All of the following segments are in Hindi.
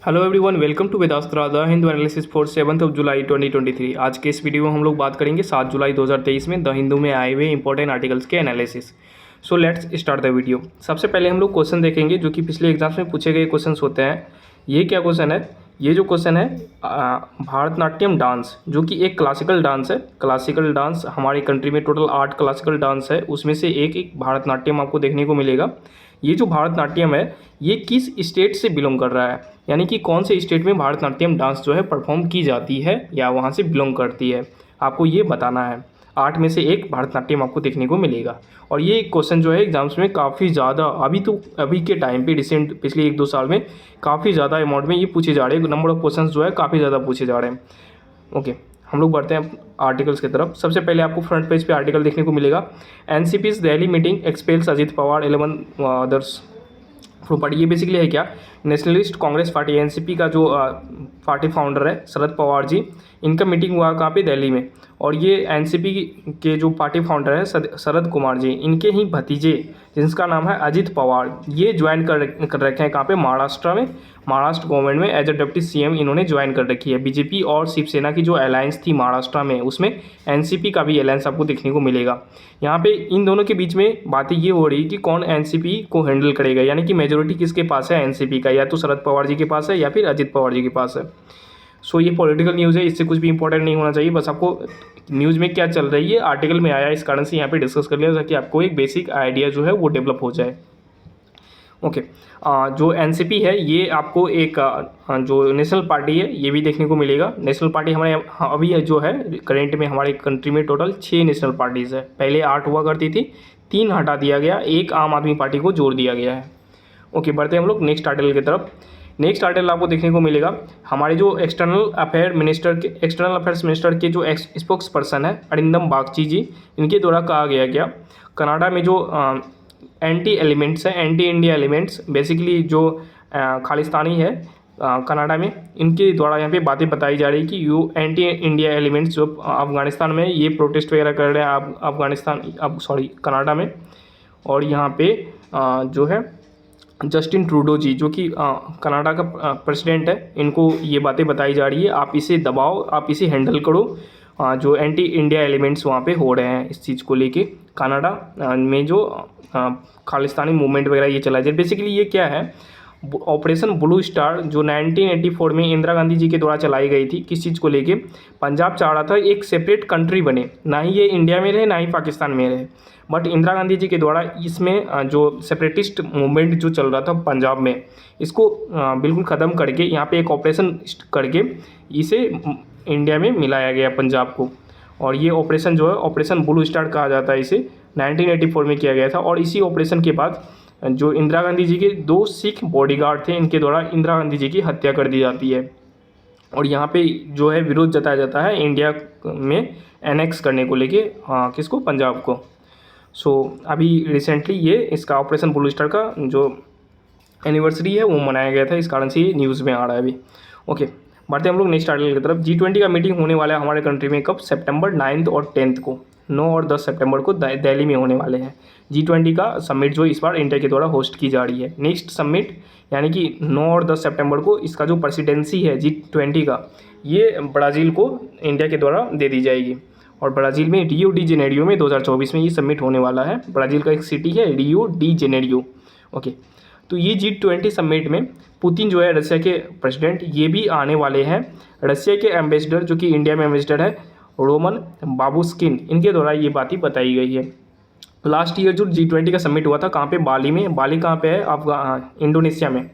Hello everyone, welcome to Vedastra the Hindu analysis for 7 July 2023। आज के इस वीडियो में हम लोग बात करेंगे 7 जुलाई 2023 में द हिंदू में आए हुए इंपॉर्टेंट आर्टिकल्स के analysis. So let's start the video. सबसे पहले हम लोग क्वेश्चन देखेंगे जो कि पिछले एग्जाम्स में पूछे गए क्वेश्चन होते हैं। ये क्या क्वेश्चन है? ये जो क्वेश्चन है भारतनाट्यम डांस, जो कि एक क्लासिकल डांस है। क्लासिकल डांस हमारी कंट्री में टोटल 8 क्लासिकल डांस है, उसमें से एक भारतनाट्यम आपको देखने को मिलेगा। ये जो भारतनाट्यम है ये किस स्टेट से बिलोंग कर रहा है, यानी कि कौन से स्टेट में भारतनाट्यम डांस जो है परफॉर्म की जाती है या वहाँ से बिलोंग करती है, आपको ये बताना है। 8 में से एक भारतनाट्यम आपको देखने को मिलेगा। और ये क्वेश्चन जो है एग्जाम्स में काफ़ी ज़्यादा अभी के टाइम पे रिसेंट पिछले 1-2 साल में काफ़ी ज़्यादा अमाउंट में ये पूछे जा रहे हैं। नंबर ऑफ क्वेश्चन जो है काफ़ी ज़्यादा पूछे जा रहे हैं। ओके, हम लोग बढ़ते हैं आर्टिकल्स की तरफ। सबसे पहले आपको फ्रंट पेज पे आर्टिकल देखने को मिलेगा। NCP's Delhi meeting expels Ajit Pawar 11 others from party. ये बेसिकली है क्या? नेशनलिस्ट कांग्रेस पार्टी एनसीपी का जो पार्टी फाउंडर है शरद पवार जी, इनका मीटिंग हुआ कहाँ पे? दिल्ली में। और ये एनसीपी के जो पार्टी फाउंडर है शरद कुमार जी, इनके ही भतीजे जिनका नाम है अजित पवार, ये ज्वाइन कर रखे हैं कहाँ पे? महाराष्ट्र में। महाराष्ट्र गवर्नमेंट में एज ए डिप्टी सीएम इन्होंने ज्वाइन कर रखी है। बीजेपी और शिवसेना की जो अलायंस थी महाराष्ट्र में, उसमें एनसीपी का भी अलायंस आपको देखने को मिलेगा। यहाँ पे इन दोनों के बीच में बातें ये हो रही कि कौन एनसीपी को हैंडल करेगा, यानी कि मेजोरिटी किसके पास है एनसीपी का, या तो शरद पवार जी के पास है या फिर अजित पवार जी के पास है। सो ये पॉलिटिकल न्यूज़ है, इससे कुछ भी इंपॉर्टेंट नहीं होना चाहिए। बस आपको न्यूज़ में क्या चल रही है आर्टिकल में आया है, इस कारण से यहाँ पे डिस्कस कर लिया ताकि आपको एक बेसिक आइडिया जो है वो डेवलप हो जाए। ओके, जो एनसीपी है ये आपको एक जो नेशनल पार्टी है ये भी देखने को मिलेगा। नेशनल पार्टी हमारे अभी जो है करेंट में हमारे कंट्री में टोटल 6 नेशनल पार्टीज़ है। पहले 8 हुआ करती थी, 3 हटा दिया गया, एक आम आदमी पार्टी को जोड़ दिया गया है। ओके, बढ़ते हैं हम लोग नेक्स्ट आर्टिकल की तरफ। नेक्स्ट आर्टिकल आपको देखने को मिलेगा हमारे जो एक्सटर्नल अफेयर्स मिनिस्टर के जो स्पोक्स पर्सन है अरिंदम बागची जी, इनके द्वारा कहा गया क्या? कनाडा में जो एंटी एलिमेंट्स हैं, एंटी इंडिया एलिमेंट्स, बेसिकली जो खालिस्तानी है कनाडा में, इनके द्वारा यहाँ पे बातें बताई जा रही कि यू एंटी इंडिया एलिमेंट्स जो अफगानिस्तान में ये प्रोटेस्ट वगैरह कर रहे हैं कनाडा में। और यहाँ पे जो है जस्टिन ट्रूडो जी, जो कि कनाडा का प्रेसिडेंट है, इनको ये बातें बताई जा रही है आप इसे दबाओ, आप इसे हैंडल करो। जो एंटी इंडिया एलिमेंट्स वहाँ पे हो रहे हैं इस चीज़ को लेके कनाडा में जो खालिस्तानी मूवमेंट वगैरह ये चला जाए। बेसिकली ये क्या है? ऑपरेशन ब्लू स्टार जो 1984 में इंदिरा गांधी जी के द्वारा चलाई गई थी, किस चीज़ को लेके? पंजाब चाह रहा था एक सेपरेट कंट्री बने, ना ही ये इंडिया में रहे ना ही पाकिस्तान में रहे। बट इंदिरा गांधी जी के द्वारा इसमें जो सेपरेटिस्ट मूवमेंट जो चल रहा था पंजाब में, इसको बिल्कुल ख़त्म करके यहाँ पे एक ऑपरेशन करके इसे इंडिया में मिलाया गया पंजाब को। और ये ऑपरेशन जो है ऑपरेशन ब्लू स्टार कहा जाता है, इसे 1984 में किया गया था। और इसी ऑपरेशन के बाद जो इंदिरा गांधी जी के 2 सिख बॉडीगार्ड थे, इनके द्वारा इंदिरा गांधी जी की हत्या कर दी जाती है। और यहाँ पे जो है विरोध जताया जाता है इंडिया में एनेक्स करने को लेके किसको? पंजाब को। सो अभी रिसेंटली ये इसका ऑपरेशन ब्लू स्टार का जो एनिवर्सरी है वो मनाया गया था, इस कारण से ये न्यूज़ में आ रहा है अभी। ओके, बढ़ते हम लोग नेक्स्ट आर्टिकल की तरफ। G20 का मीटिंग होने वाला है हमारे कंट्री में कब? सितंबर 9 और 10 को, 9 और 10 सितंबर को दिल्ली में होने वाले हैं। G20 का समिट जो इस बार इंडिया के द्वारा होस्ट की जा रही है। नेक्स्ट समिट यानी कि 9 और 10 सितंबर को इसका जो प्रेसिडेंसी है G20 का, ये ब्राज़ील को इंडिया के द्वारा दे दी जाएगी। और ब्राज़ील में रियो डी जेनेरियो में 2024 में ये समिट होने वाला है। ब्राज़ील का एक सिटी है रियो डी जेनेरियो। ओके, तो ये G20 समिट में पुतिन जो है रसिया के प्रेसिडेंट, ये भी आने वाले हैं। रसिया के एम्बेसडर जो कि इंडिया में एम्बेसडर है रोमन बाबुस्किन, इनके द्वारा ये बातें बताई गई है। लास्ट ईयर जो G20 का समिट हुआ था कहाँ पे? बाली में। बाली कहाँ पे है? इंडोनेशिया में।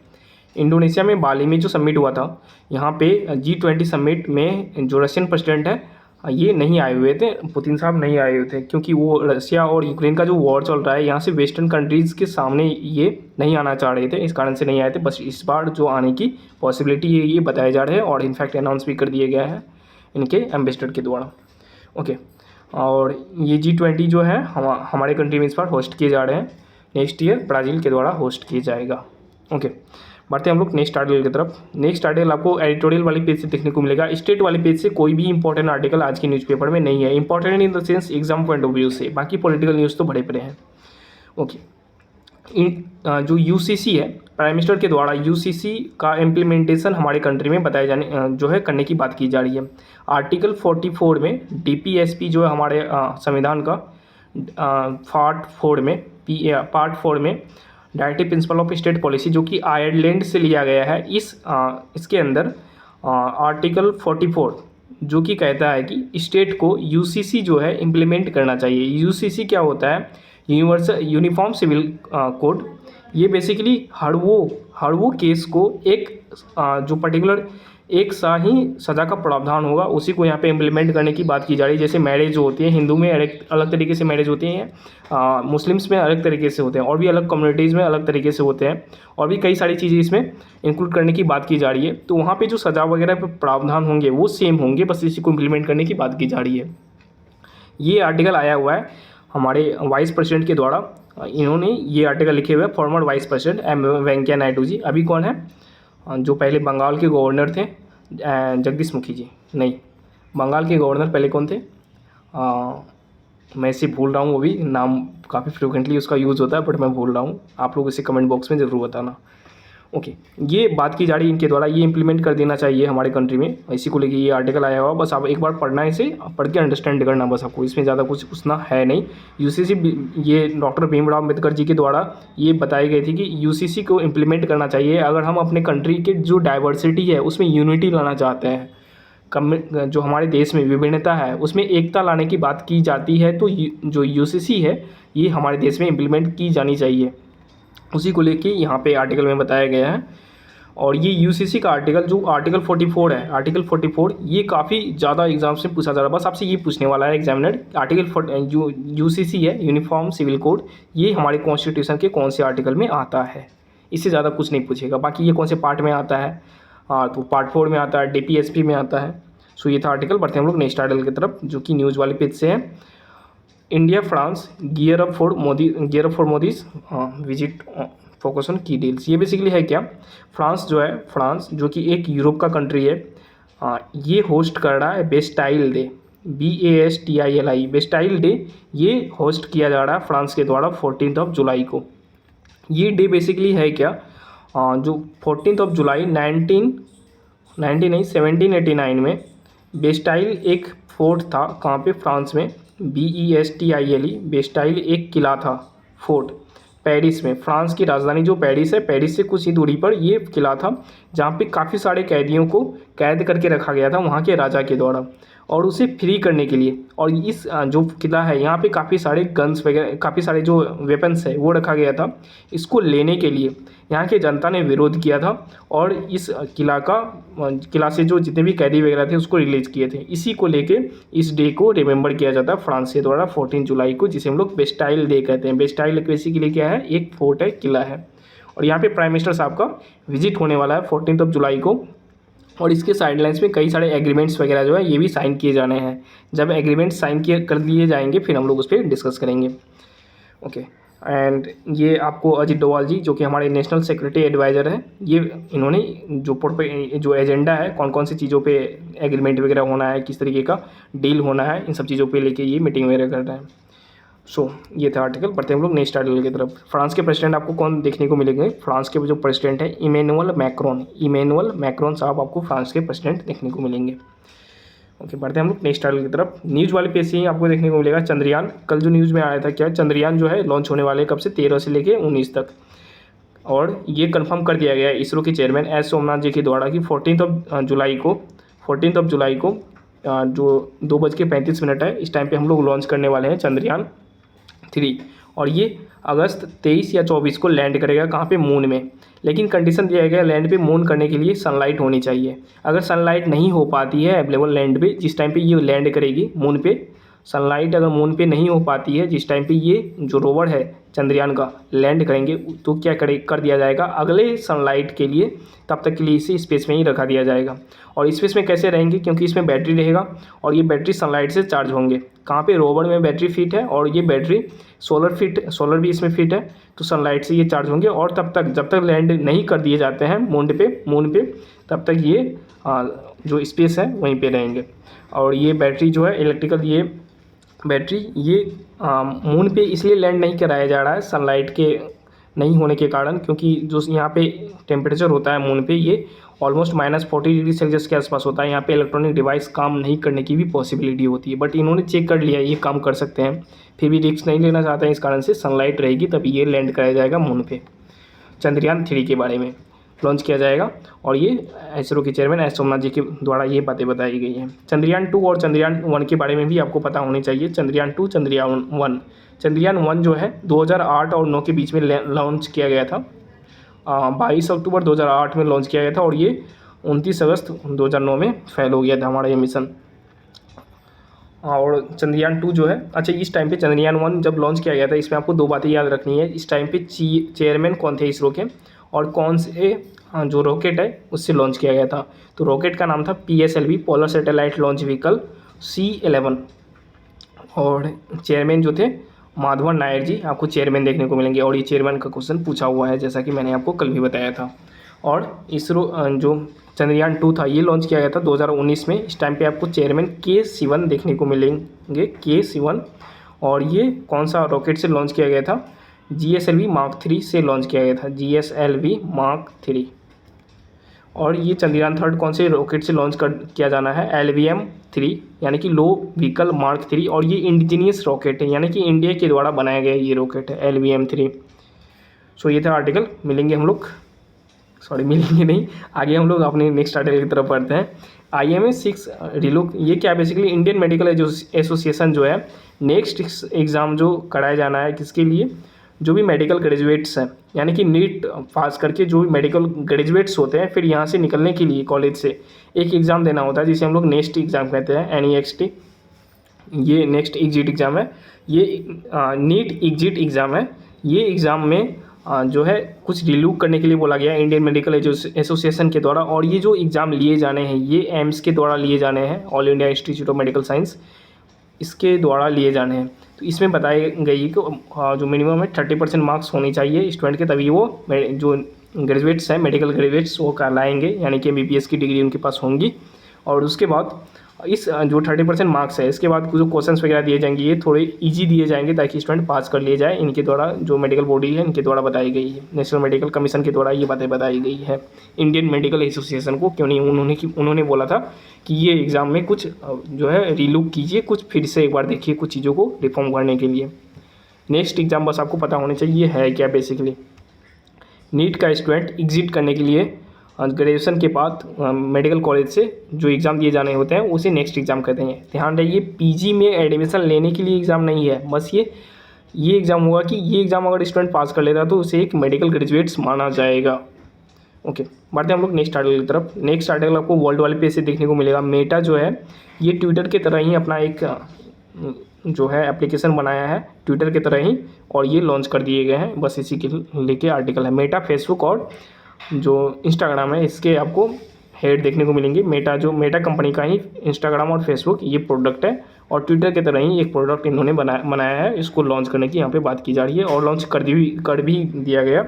इंडोनेशिया में बाली में जो समिट हुआ था, यहाँ पे G20 समिट में जो रशियन प्रेसिडेंट है ये नहीं आए हुए थे, पुतिन साहब नहीं आए हुए थे, क्योंकि वो रसिया और यूक्रेन का जो वॉर चल रहा है यहाँ से वेस्टर्न कंट्रीज़ के सामने ये नहीं आना चाह रहे थे, इस कारण से नहीं आए थे। बस इस बार जो आने की पॉसिबिलिटी है ये बताए जा रहे हैं और इनफैक्ट अनाउंस भी कर दिया गया है इनके एम्बेसडर के द्वारा। ओके, और ये G20 जो है हमारे कंट्री में इस बार होस्ट किए जा रहे हैं। नेक्स्ट ईयर ब्राज़ील के द्वारा होस्ट किया जाएगा। ओके, बढ़ते हैं हम लोग नेक्स्ट आर्टिकल की तरफ। नेक्स्ट आर्टिकल आपको एडिटोरियल वाली पेज से देखने को मिलेगा। स्टेट वाली पेज से कोई भी इंपॉर्टेंट आर्टिकल आज के न्यूज़पेपर में नहीं है। Important in the sense exam point of view से, बाकी पॉलिटिकल न्यूज़ तो बड़े बड़े हैं। ओके, जो यूसीसी है, प्राइम मिनिस्टर के द्वारा यूसीसी का इम्प्लीमेंटेशन हमारे कंट्री में बताए जाने जो है करने की बात की जा रही है। आर्टिकल 44 में डीपीएसपी जो है हमारे संविधान का पार्ट 4 में directive principle of state policy जो कि आयरलैंड से लिया गया है, इसके अंदर आर्टिकल 44 जो कि कहता है कि स्टेट को यूसीसी जो है इम्प्लीमेंट करना चाहिए। यूसीसी क्या होता है? Uniform civil code. ये बेसिकली हर वो केस को एक जो पर्टिकुलर एक सा ही सज़ा का प्रावधान होगा उसी को यहाँ पे इम्प्लीमेंट करने की बात की जा रही है। जैसे मैरिज जो होती है, हिंदू में अलग तरीके से मैरिज होती हैं, मुस्लिम्स में अलग तरीके से होते हैं, और भी अलग कम्युनिटीज़ में अलग तरीके से होते हैं, और भी कई सारी चीज़ें इसमें इंक्लूड करने की बात की जा रही है। तो वहाँ पे जो सज़ा वगैरह पे प्रावधान होंगे वो सेम होंगे, बस इसी को इम्प्लीमेंट करने की बात की जा रही है। ये आर्टिकल आया हुआ है हमारे वाइस प्रेसिडेंट के द्वारा। इन्होंने ये आर्टिकल लिखे हुए former vice president M Venkaiah Naidu ji. अभी कौन है? जो पहले बंगाल के गवर्नर थे, जगदीश मुखी जी। नहीं, बंगाल के गवर्नर पहले कौन थे? मैं इसे भूल रहा हूँ, अभी नाम काफ़ी फ्रिक्वेंटली उसका यूज़ होता है बट मैं भूल रहा हूँ। आप लोग इसे कमेंट बॉक्स में ज़रूर बताना। ओके, ये बात की जा रही है इनके द्वारा, ये इंप्लीमेंट कर देना चाहिए हमारे कंट्री में। इसी को लेके ये आर्टिकल आया हुआ, बस आप एक बार पढ़ना है, इसे पढ़ के अंडरस्टैंड करना बस आपको, इसमें ज़्यादा कुछ पूछना है नहीं। यूसीसी ये डॉक्टर भीमराव अम्बेडकर जी के द्वारा ये बताई गई थी कि यूसीसी को इम्प्लीमेंट करना चाहिए अगर हम अपने कंट्री के जो डाइवर्सिटी है उसमें यूनिटी लाना चाहते हैं। जो हमारे देश में विभिन्नता है उसमें एकता लाने की बात की जाती है, तो जो यूसीसी है ये हमारे देश में इम्प्लीमेंट की जानी चाहिए। उसी को लेके यहाँ पे आर्टिकल में बताया गया है। और ये यूसीसी का आर्टिकल जो आर्टिकल 44 है, आर्टिकल 44 ये काफ़ी ज़्यादा एग्जाम से पूछा जा रहा है। बस आपसे ये पूछने वाला है एग्जामिनर, आर्टिकल जो यूसीसी है यूनिफॉर्म सिविल कोड, ये हमारे कॉन्स्टिट्यूशन के कौन से आर्टिकल में आता है? इससे ज़्यादा कुछ नहीं पूछेगा। बाकी ये कौन से पार्ट में आता है? तो पार्ट 4 में आता है, डीपीएसपी में आता है। सो ये था आर्टिकल। बढ़ते हैं हम लोग नेक्स्ट आर्टिकल की तरफ जो कि न्यूज़ वाले पेज से है। India France gear up for Modi's visit focus on की डील्स। ये बेसिकली है क्या? फ्रांस जो कि एक यूरोप का कंट्री है, ये होस्ट कर रहा है Bastille day, BASTILI Bastille day. ये होस्ट किया जा रहा है फ्रांस के द्वारा 14 जुलाई को। ये डे बेसिकली है क्या? जो 14 जुलाई 1789 में बेस्टाइल एक फोर्ट था। कहाँ पे? फ्रांस में। BESTILE बेस्टाइल एक किला था, फोर्ट, पेरिस में। फ्रांस की राजधानी जो पेरिस है, पेरिस से कुछ ही दूरी पर ये किला था जहाँ पे काफ़ी सारे कैदियों को कैद करके रखा गया था वहाँ के राजा के द्वारा, और उसे फ्री करने के लिए। और इस जो किला है यहाँ पे काफ़ी सारे गन्स वगैरह, काफ़ी सारे जो वेपन्स है वो रखा गया था। इसको लेने के लिए यहाँ के जनता ने विरोध किया था और इस किला से जो जितने भी कैदी वगैरह थे उसको रिलीज़ किए थे। इसी को लेके इस डे को रिमेंबर किया जाता है फ्रांस के द्वारा 14 जुलाई को, जिसे हम लोग बेस्टाइल डे कहते हैं। बेस्टाइल बेसिकली क्या है? एक फोर्ट है, किला है। और यहाँ पे प्राइम मिनिस्टर साहब का विजिट होने वाला है 14 जुलाई को, और इसके साइडलाइंस में कई सारे एग्रीमेंट्स वगैरह जो है ये भी साइन किए जाने हैं। जब एग्रीमेंट साइन कर दिए जाएंगे फिर हम लोग उस पर डिस्कस करेंगे। ओके, एंड ये आपको अजित डोवाल जी जो कि हमारे नेशनल सिक्योरिटी एडवाइज़र हैं, ये इन्होंने जो एजेंडा है कौन कौन सी चीज़ों पे एग्रीमेंट वगैरह होना है, किस तरीके का डील होना है, इन सब चीज़ों पे लेके ये मीटिंग वगैरह कर रहे हैं। सो ये था आर्टिकल। बढ़ते हैं हम लोग नेक्स्ट आर्टिकल की तरफ। फ्रांस के प्रेसिडेंट आपको कौन देखने को मिलेंगे? फ्रांस के जो प्रेसिडेंट है इमैनुअल मैक्रोन साहब आपको फ्रांस के प्रेसिडेंट देखने को मिलेंगे। ओके, बढ़ते हैं हम लोग नेक्स्ट आर्टिकल की तरफ। न्यूज़ वाले पेज से ही आपको देखने को मिलेगा चंद्रयान। कल जो न्यूज़ में आया था क्या, चंद्रयान जो है लॉन्च होने वाले कब से? 13 से लेके 19 तक। और ये कंफर्म कर दिया गया है इसरो के चेयरमैन एस सोमनाथ जी के द्वारा कि 14 जुलाई को जो 2:35 है इस टाइम पे हम लोग लॉन्च करने वाले हैं चंद्रयान 3। और ये अगस्त 23 या 24 को लैंड करेगा। कहाँ पे? मून में। लेकिन कंडीशन दिया गया लैंड पे मून करने के लिए सनलाइट होनी चाहिए। अगर सनलाइट नहीं हो पाती है अवेलेबल लैंड पे जिस टाइम पे ये लैंड करेगी मून पे, सनलाइट अगर मून पे नहीं हो पाती है जिस टाइम पे ये जो रोवर है चंद्रयान का लैंड करेंगे, तो क्या कर दिया जाएगा अगले सनलाइट के लिए, तब तक के लिए इसे स्पेस में ही रखा दिया जाएगा। और स्पेस में कैसे रहेंगे? क्योंकि इसमें बैटरी रहेगा और ये बैटरी सनलाइट से चार्ज होंगे। कहाँ पे? रोवर में बैटरी फिट है और ये बैटरी सोलर भी इसमें फिट है, तो सनलाइट से ये चार्ज होंगे। और जब तक लैंड नहीं कर दिए जाते हैं मून पे तब तक ये जो स्पेस है वहीं पे रहेंगे। और ये बैटरी जो है इलेक्ट्रिकल, ये बैटरी ये मून पे इसलिए लैंड नहीं कराया जा रहा है सनलाइट के नहीं होने के कारण, क्योंकि जो यहाँ पे टेम्परेचर होता है मून पे ये ऑलमोस्ट -40 डिग्री सेल्सियस के आसपास होता है। यहाँ पे इलेक्ट्रॉनिक डिवाइस काम नहीं करने की भी पॉसिबिलिटी होती है, बट इन्होंने चेक कर लिया ये काम कर सकते हैं, फिर भी रिस्क नहीं लेना चाहते हैं। इस कारण से सनलाइट रहेगी तभी ये लैंड कराया जाएगा मून पे। चंद्रयान 3 के बारे में लॉन्च किया जाएगा और ये इसरो के चेयरमैन एस सोमनाथ जी के द्वारा ये बातें बताई गई हैं। चंद्रयान 2 और चंद्रयान 1 के बारे में भी आपको पता होनी चाहिए। चंद्रयान 2, चंद्रयान 1। चंद्रयान 1 जो है 2008 और 9 के बीच में लॉन्च किया गया था। 22 अक्टूबर 2008 में लॉन्च किया गया था और ये 29 अगस्त 2009 में फेल हो गया था हमारा ये मिशन। और चंद्रयान 2 जो है, अच्छा इस टाइम पे चंद्रयान 1 जब लॉन्च किया गया था, इसमें आपको 2 बातें याद रखनी है। इस टाइम पे चेयरमैन कौन थे इसरो के और कौन से जो रॉकेट है उससे लॉन्च किया गया था। तो रॉकेट का नाम था PSLV, polar satellite launch vehicle C11। और चेयरमैन जो थे माधवन नायर जी आपको चेयरमैन देखने को मिलेंगे और ये चेयरमैन का क्वेश्चन पूछा हुआ है, जैसा कि मैंने आपको कल भी बताया था। और इसरो जो चंद्रयान 2 था ये लॉन्च किया गया था 2019 में। इस टाइम पे आपको चेयरमैन K-Sivan देखने को मिलेंगे, K-Sivan। और ये कौन सा रॉकेट से लॉन्च किया गया था? GSLV Mark 3 से लॉन्च किया गया था, GSLV Mark 3। और ये चंद्रयान 3 कौन से रॉकेट से लॉन्च किया जाना है? LVM-3 यानी कि लो व्हीकल मार्क 3। और ये इंडिजीनियस रॉकेट है, यानी कि इंडिया के द्वारा बनाया गया ये रॉकेट है LVM-3। सो ये था आर्टिकल। मिलेंगे हम लोग, मिलेंगे नहीं, आगे हम लोग अपने नेक्स्ट आर्टिकल की तरफ बढ़ते हैं। IMA-6 रिलुक, ये क्या बेसिकली इंडियन मेडिकल एसोसिएशन जो है नेक्स्ट एग्ज़ाम जो कराया जाना है किसके लिए? जो भी मेडिकल ग्रेजुएट्स हैं, यानी कि नीट पास करके जो भी मेडिकल ग्रेजुएट्स होते हैं, फिर यहाँ से निकलने के लिए कॉलेज से एक एग्ज़ाम देना होता है जिसे हम लोग नेक्स्ट एग्ज़ाम कहते हैं, NEXT। ये नेक्स्ट एग्जिट एग्ज़ाम है, ये नीट एग्जिट एग्ज़ाम है। ये एग्ज़ाम में जो है कुछ रिलूक करने के लिए बोला गया इंडियन मेडिकल एसोसिएशन के द्वारा। और ये जो एग्ज़ाम लिए जाने हैं ये एम्स के द्वारा लिए जाने हैं, all India institute of medical science, इसके द्वारा लिए जाने हैं। तो इसमें बताई गई कि जो मिनिमम है 30% मार्क्स होनी चाहिए स्टूडेंट के, तभी वो जो ग्रेजुएट्स हैं मेडिकल ग्रेजुएट्स वो कहलाएंगे, यानी कि MBBS की डिग्री उनके पास होंगी। और उसके बाद इस जो 30% मार्क्स है इसके बाद जो क्वेश्चंस वगैरह दिए जाएंगे ये थोड़े इजी दिए जाएंगे ताकि स्टूडेंट पास कर लिए जाए। इनके द्वारा जो मेडिकल बॉडी है इनके द्वारा बताई गई है, नेशनल मेडिकल कमीशन के द्वारा ये बातें बताई गई है इंडियन मेडिकल एसोसिएशन को। क्यों नहीं, उन्होंने बोला था कि ये एग्ज़ाम में कुछ जो है रिलुक कीजिए, कुछ फिर से एक बार देखिए कुछ चीज़ों को रिफॉर्म करने के लिए। नेक्स्ट एग्ज़ाम बस आपको पता होना चाहिए है क्या बेसिकली। नीट का स्टूडेंट एग्जिट करने के लिए ग्रेजुएशन के बाद मेडिकल कॉलेज से जो एग्ज़ाम दिए जाने होते हैं उसे नेक्स्ट एग्ज़ाम कहते हैं। ध्यान रखिए PG में एडमिशन लेने के लिए एग्ज़ाम नहीं है, बस ये एग्ज़ाम होगा कि ये एग्ज़ाम अगर स्टूडेंट पास कर लेता तो उसे एक मेडिकल ग्रेजुएट्स माना जाएगा। ओके, बढ़ते हैं हम लोग नेक्स्ट आर्टिकल की तरफ। नेक्स्ट आर्टिकल आपको वर्ल्ड वाइड पेज से देखने को मिलेगा। मेटा जो है ये ट्विटर की तरह ही अपना एक जो है एप्लीकेशन बनाया है ट्विटर की तरह ही, और ये लॉन्च कर दिए गए हैं, बस इसी के लेके आर्टिकल है। मेटा फेसबुक और जो इंस्टाग्राम है इसके आपको हेड देखने को मिलेंगे। मेटा कंपनी का ही इंस्टाग्राम और फेसबुक ये प्रोडक्ट है, और ट्विटर की तरह ही एक प्रोडक्ट इन्होंने बनाया है। इसको लॉन्च करने की यहाँ पे बात की जा रही है और लॉन्च कर भी दिया गया,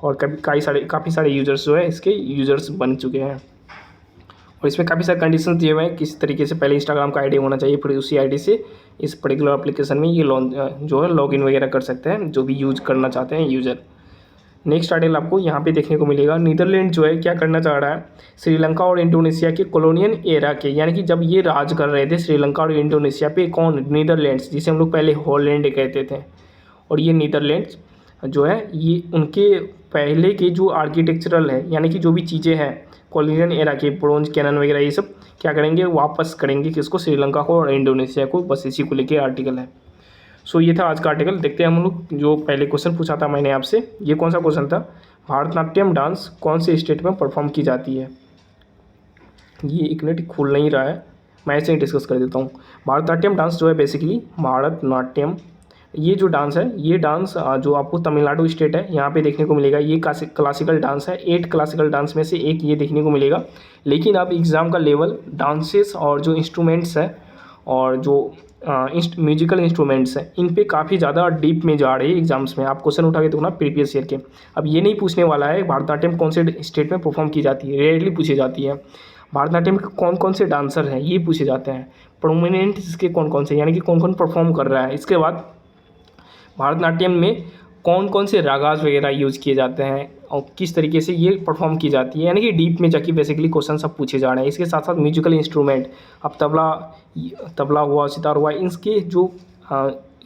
और काफ़ी सारे यूज़र्स जो है इसके यूज़र्स बन चुके हैं। और इसमें काफ़ी सारे कंडीशन दिए हुए हैं किस तरीके से पहले इंस्टाग्राम का आईडी होना चाहिए, फिर उसी आईडी से इस पर्टिकुलर एप्लीकेशन में ये जो है लॉगिन वगैरह कर सकते हैं जो भी यूज करना चाहते हैं यूज़र। नेक्स्ट आर्टिकल आपको यहाँ पे देखने को मिलेगा। नीदरलैंड जो है क्या करना चाह रहा है, श्रीलंका और इंडोनेशिया के कॉलोनियल एरा के, यानी कि जब ये राज कर रहे थे श्रीलंका और इंडोनेशिया पे, कौन? नीदरलैंड्स, जिसे हम लोग पहले हॉलैंड कहते थे। और ये नीदरलैंड्स जो है ये उनके पहले के जो आर्किटेक्चरल है, यानी कि जो भी चीज़ें हैं कॉलोनियल एरा के, ब्रोंज कैनन वगैरह ये सब क्या करेंगे, वापस करेंगे किसको? श्रीलंका को और इंडोनेशिया को। बस इसी को लेके आर्टिकल है। सो ये था आज का आर्टिकल। देखते हैं हम लोग जो पहले क्वेश्चन पूछा था मैंने आपसे, ये कौन सा क्वेश्चन था? भारतनाट्यम डांस कौन से स्टेट में परफॉर्म की जाती है? ये एक मिनट खुल नहीं रहा है, मैं ऐसे ही डिस्कस कर देता हूँ। भारतनाट्यम डांस जो है बेसिकली भारतनाट्यम, ये जो डांस है ये डांस जो आपको तमिलनाडु स्टेट है यहाँ पे देखने को मिलेगा। ये क्लासिकल डांस है, 8 क्लासिकल डांस में से एक ये देखने को मिलेगा। लेकिन अब एग्ज़ाम का लेवल डांसेस और जो इंस्ट्रूमेंट्स है और जो म्यूजिकल इंस्ट्रूमेंट्स हैं इन पे काफ़ी ज़्यादा डीप में जा रही है एग्जाम्स में। आप क्वेश्चन उठा के देखो ना प्रीवियस ईयर के। अब ये नहीं पूछने वाला है भारतनाट्यम कौन से स्टेट में परफॉर्म की जाती है, रेयरली पूछी जाती है। भारतनाट्यम के कौन कौन से डांसर हैं ये पूछे जाते हैं, प्रोमिनेंट इसके कौन कौन से, यानी कि कौन कौन परफॉर्म कर रहा है। इसके बाद भारतनाट्यम में कौन कौन से रागास वगैरह यूज़ किए जाते हैं और किस तरीके से ये परफॉर्म की जाती है, यानी कि डीप में जाके बेसिकली क्वेश्चन सब पूछे जा रहे हैं। इसके साथ साथ म्यूजिकल इंस्ट्रूमेंट, अब तबला हुआ, सितार हुआ, इसके जो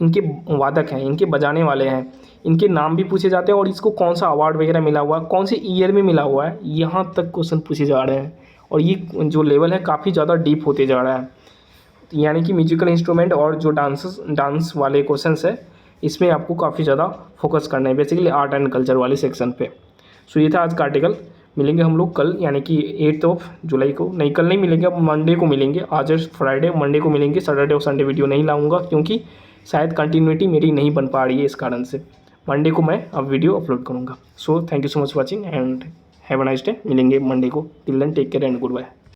इनके वादक हैं, इनके बजाने वाले हैं, इनके नाम भी पूछे जाते हैं और इसको कौन सा अवार्ड वगैरह मिला हुआ है, कौन से ईयर में मिला हुआ है, यहाँ तक क्वेश्चन पूछे जा रहे हैं। और ये जो लेवल है काफ़ी ज़्यादा डीप होते जा रहा है, यानी कि म्यूजिकल इंस्ट्रूमेंट और जो डांस वाले क्वेश्चंस है, इसमें आपको काफ़ी ज़्यादा फोकस करना है बेसिकली आर्ट एंड कल्चर वाले सेक्शन पे। सो ये था आज का आर्टिकल। मिलेंगे हम लोग कल, यानी कि 8 जुलाई को। नहीं, कल नहीं मिलेंगे, अब मंडे को मिलेंगे। आज है फ्राइडे, मंडे को मिलेंगे। सैटरडे और संडे वीडियो नहीं लाऊंगा क्योंकि शायद कंटिन्यूटी मेरी नहीं बन पा रही है, इस कारण से मंडे को मैं अब वीडियो अपलोड करूँगा। So thank you so much watching and have a nice day. मिलेंगे मंडे को। Till then take care and good bye.